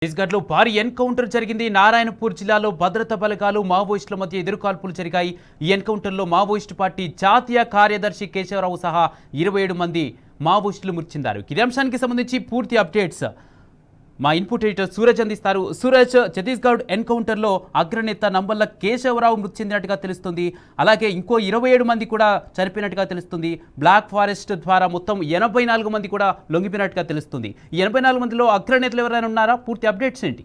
ఛత్తీస్గఢ్లో భారీ ఎన్కౌంటర్ జరిగింది. నారాయణపూర్ జిల్లాలో భద్రతా బలగాలు మావోయిస్టుల మధ్య ఎదురుకాల్పులు జరిగాయి. ఈ ఎన్కౌంటర్లో మావోయిస్టు పార్టీ జాతీయ కార్యదర్శి కేశవరావు సహా 27 మంది మావోయిస్టులు మృతి చెందారు. ఈ అంశానికి సంబంధించి పూర్తి అప్డేట్స్ మా ఇన్పుట్ ఎడిటర్ సూరజ్ అందిస్తారు. సూరజ్, ఛత్తీస్గఢ్ ఎన్కౌంటర్లో అగ్రనేత నంబల్ల కేశవరావు మృతి చెందినట్టుగా తెలుస్తుంది. అలాగే ఇంకో 27 మంది కూడా చనిపోయినట్టుగా తెలుస్తుంది. బ్లాక్ ఫారెస్ట్ ద్వారా మొత్తం 84 మంది కూడా లొంగిపోయినట్టుగా తెలుస్తుంది. ఈ 84 మందిలో అగ్రనేతలు ఎవరైనా ఉన్నారా? పూర్తి అప్డేట్స్ ఏంటి?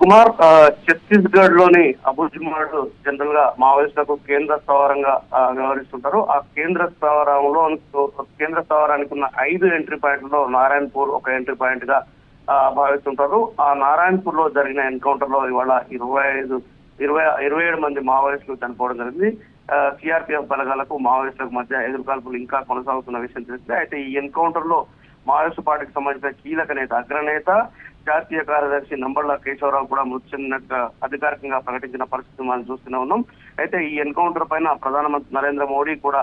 కుమార్, ఛత్తీస్గఢ్ లోని అబుజిమాడ్ జనరల్ గా మావోయిస్టులకు కేంద్ర స్థావరంగా వ్యవహరిస్తుంటారు. ఆ కేంద్ర స్థావరానికి ఉన్న 5 ఎంట్రీ పాయింట్లలో నారాయణపూర్ ఒక ఎంట్రీ పాయింట్ గా భావిస్తుంటారు. ఆ నారాయణపూర్ లో జరిగిన ఎన్కౌంటర్ లో ఇవాళ 27 మంది మావోయిస్టులు చనిపోవడం జరిగింది. సిఆర్పిఎఫ్ బలగాలకు మావోయిస్టులకు మధ్య ఎదురుకాల్పులు ఇంకా కొనసాగుతున్న విషయం తెలిసిందే. అయితే ఈ ఎన్కౌంటర్ లో మావోయిస్టు పార్టీకి సంబంధించిన కీలక నేత, అగ్రనేత, జాతీయ కార్యదర్శి నంబళ్ళ కేశవరావు కూడా మృతి చెందినట్టుగా అధికారికంగా ప్రకటించిన పరిస్థితి మనం చూస్తూనే ఉన్నాం. అయితే ఈ ఎన్కౌంటర్ పైన ప్రధానమంత్రి నరేంద్ర మోడీ కూడా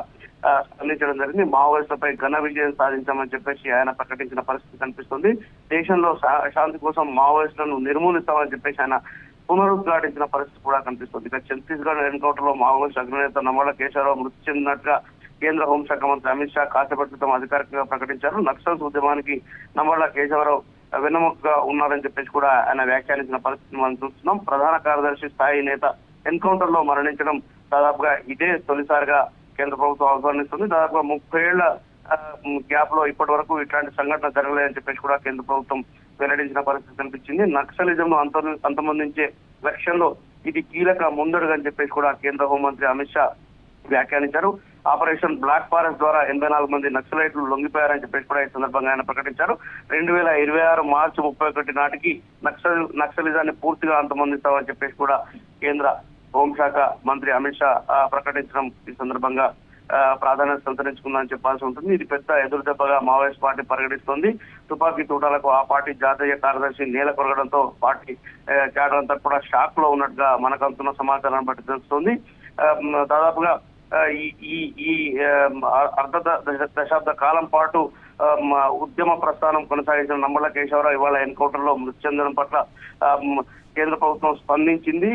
స్పందించడం జరిగింది. మావోయిస్టులపై ఘన విజయం సాధించామని చెప్పేసి ఆయన ప్రకటించిన పరిస్థితి కనిపిస్తుంది. దేశంలో శాంతి కోసం మావోయిస్టులను నిర్మూలిస్తామని చెప్పేసి ఆయన పునరుద్ఘాటించిన పరిస్థితి కూడా కనిపిస్తుంది. ఇక ఛత్తీస్గఢ్ ఎన్కౌంటర్ లో మావోయిస్టు అగ్రనేత నంబళ్ళ కేశవరావు మృతి చెందినట్టుగా కేంద్ర హోంశాఖ మంత్రి అమిత్ షా కాసేపటి క్రితం అధికారికంగా ప్రకటించారు. నక్సల్స్ ఉద్యమానికి నంబళ్ళ కేశవరావు వెన్నెముకగా ఉన్నారని చెప్పేసి కూడా ఆయన వ్యాఖ్యానించిన పరిస్థితిని మనం చూస్తున్నాం. ప్రధాన కార్యదర్శి స్థాయి నేత ఎన్కౌంటర్ లో మరణించడం దాదాపుగా ఇదే తొలిసారిగా కేంద్ర ప్రభుత్వం అభివర్ణిస్తుంది. దాదాపుగా 30 ఏళ్ల గ్యాప్ లో ఇప్పటి వరకు ఇట్లాంటి సంఘటన జరగలేదని చెప్పేసి కూడా కేంద్ర ప్రభుత్వం వెల్లడించిన పరిస్థితి కనిపించింది. నక్సలిజం ను అంతమొందించే లక్ష్యంలో ఇది కీలక ముందడుగు అని చెప్పేసి కూడా కేంద్ర హోంమంత్రి అమిత్ షా వ్యాఖ్యానించారు. ఆపరేషన్ బ్లాక్ ఫారెస్ట్ ద్వారా 84 మంది నక్సలైట్లు లొంగిపోయారని చెప్పేసి కూడా ఈ సందర్భంగా ఆయన ప్రకటించారు. 2026 మార్చి 31 నాటికి నక్సలిజాన్ని పూర్తిగా అంతమొందిస్తామని చెప్పేసి కూడా కేంద్ర హోంశాఖ మంత్రి అమిత్ షా ప్రకటించడం ఈ సందర్భంగా ప్రాధాన్యత సంతరించుకుందని చెప్పాల్సి ఉంటుంది. ఇది పెద్ద ఎదురుదెబ్బగా మావోయిస్ట్ పార్టీ పరిగణిస్తోంది. తుపాకీ తూటాలకు ఆ పార్టీ జాతీయ కార్యదర్శి నేల కొరగడంతో పార్టీ క్యాడర్ అంతా కూడా షాక్ లో ఉన్నట్టుగా మనకు అందుతున్న సమాచారాన్ని బట్టి తెలుస్తుంది. దాదాపుగా ఈ దశాబ్ద కాలం పాటు ఉద్యమ ప్రస్థానం కొనసాగించిన నంబళ్ళ కేశవరావు ఇవాళ ఎన్కౌంటర్ లో మృతి చెందడం పట్ల కేంద్ర ప్రభుత్వం స్పందించింది.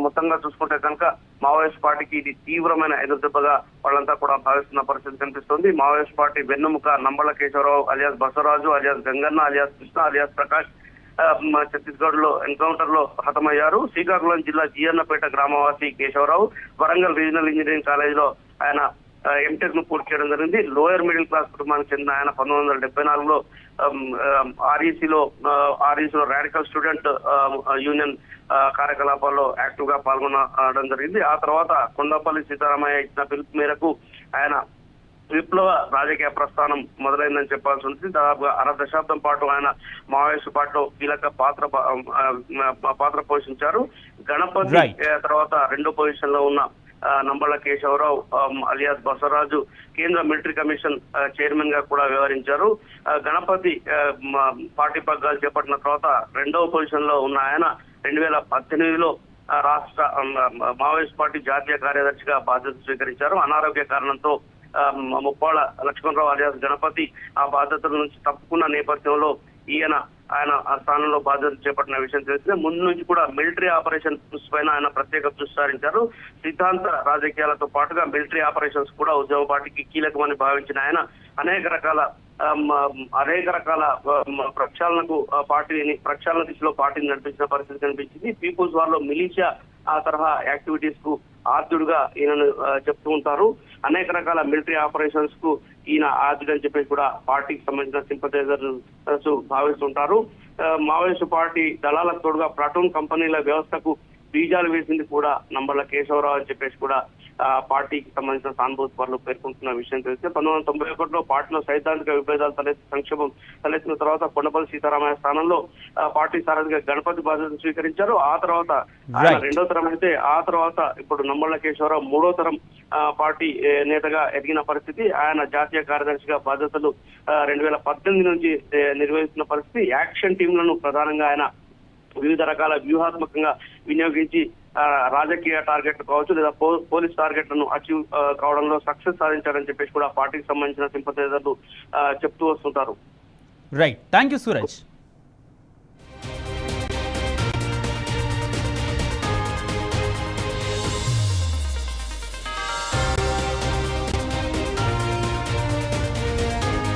మొత్తంగా చూసుకుంటే కనుక మావోయిస్ట్ పార్టీకి ఇది తీవ్రమైన ఎదురుదెబ్బగా వాళ్ళంతా కూడా భావిస్తున్న పరిస్థితి కనిపిస్తుంది. మావోయిస్ట్ పార్టీ వెన్నుముక Nambala Keshavarao alias Basavaraju, alias Ganganna, alias Krishna, alias Prakash Chhattisgarh లో ఎన్కౌంటర్ లో హతమయ్యారు. శ్రీకాకుళం జిల్లా జీఎన్నపేట గ్రామవాసి Keshavarao Warangal regional engineering college లో ఆయన ఎంటెక్ ను పూర్తి చేయడం జరిగింది. లోయర్ మిడిల్ క్లాస్ కుటుంబానికి చెందిన ఆయన 1974లో ఆర్ఈసీలో రాడికల్ స్టూడెంట్ యూనియన్ కార్యకలాపాల్లో యాక్టివ్ గా పాల్గొనడం జరిగింది. ఆ తర్వాత కొండపల్లి సీతారామయ్య ఇచ్చిన పిలుపు మేరకు ఆయన విప్లవ రాజకీయ ప్రస్థానం మొదలైందని చెప్పాల్సి ఉంటుంది. దాదాపుగా 1/2 దశాబ్దం పాటు ఆయన మావోయిస్టు పార్టీలో కీలక పాత్ర పోషించారు. గణపతి తర్వాత 2వ పొజిషన్ లో ఉన్న నంబళ్ళ కేశవరావు అలియాస్ బసవరాజు కేంద్ర మిలిటరీ కమిషన్ చైర్మన్ గా కూడా వ్యవహరించారు. గణపతి పార్టీ పగ్గాలు చేపట్టిన తర్వాత 2వ పొజిషన్ లో ఉన్న ఆయన 2018లో రాష్ట్ర మావోయిస్ట్ పార్టీ జాతీయ కార్యదర్శిగా బాధ్యతలు స్వీకరించారు. అనారోగ్య కారణంతో ముప్పాళ్ళ లక్ష్మణరావు అలియాస్ గణపతి ఆ బాధ్యతల నుంచి తప్పుకున్న నేపథ్యంలో ఆయన ఆ స్థానంలో బాధ్యతలు చేపట్టిన విషయం తెలిసిందే. ముందు నుంచి కూడా మిలిటరీ ఆపరేషన్స్ పైన ఆయన ప్రత్యేక దృష్టి సారించారు. సిద్ధాంత రాజకీయాలతో పాటుగా మిలిటరీ ఆపరేషన్స్ కూడా ఉద్యమ పార్టీకి కీలకమని భావించిన ఆయన అనేక రకాల ప్రక్షాళన దిశలో పార్టీని నడిపించిన పరిస్థితి కనిపించింది. పీపుల్స్ వార్ లో మిలిషియా ఆ తరహా యాక్టివిటీస్ కు ఆద్యుడుగా ఈయనను చెప్తూ ఉంటారు. అనేక రకాల మిలిటరీ ఆపరేషన్స్ కు ఈయన ఆద్యుడు అని చెప్పేసి కూడా పార్టీకి సంబంధించిన సింపథైజర్స్ భావిస్తుంటారు. మావోయిస్టు పార్టీ దళాలకు తోడుగా ప్లాటూన్ కంపెనీల వ్యవస్థకు బీజాలు వేసింది కూడా నంబళ్ళ కేశవరావు అని చెప్పేసి కూడా పార్టీకి సంబంధించిన సానుభూతి పనులు పేర్కొంటున్న విషయం తెలిస్తే 1991లో పార్టీలో సైద్ధాంతిక విభేదాలు సంక్షేమం తలెత్తిన తర్వాత కొండపల్లి సీతారామయ్య స్థానంలో పార్టీ సారథిగా గణపతి బాధ్యతలు స్వీకరించారు. ఆ తర్వాత ఆయన 2వ తరం అయితే ఆ తర్వాత ఇప్పుడు నంబళ్ళ కేశవరావు 3వ తరం పార్టీ నేతగా ఎదిగిన పరిస్థితి. ఆయన జాతీయ కార్యదర్శిగా బాధ్యతలు 2018 నుంచి నిర్వహిస్తున్న పరిస్థితి. యాక్షన్ టీంలను ప్రధానంగా ఆయన వివిధ రకాల వ్యూహాత్మకంగా వినియోగించి రాజకీయ టార్గెట్లు కావచ్చు లేదా పోలీస్ టార్గెట్లను అచీవ్ కావడంలో సక్సెస్ సాధించారని చెప్పేసి కూడా పార్టీకి సంబంధించిన సింపథైజర్లు చెప్తూ వస్తుంటారు. Right, thank you Suraj.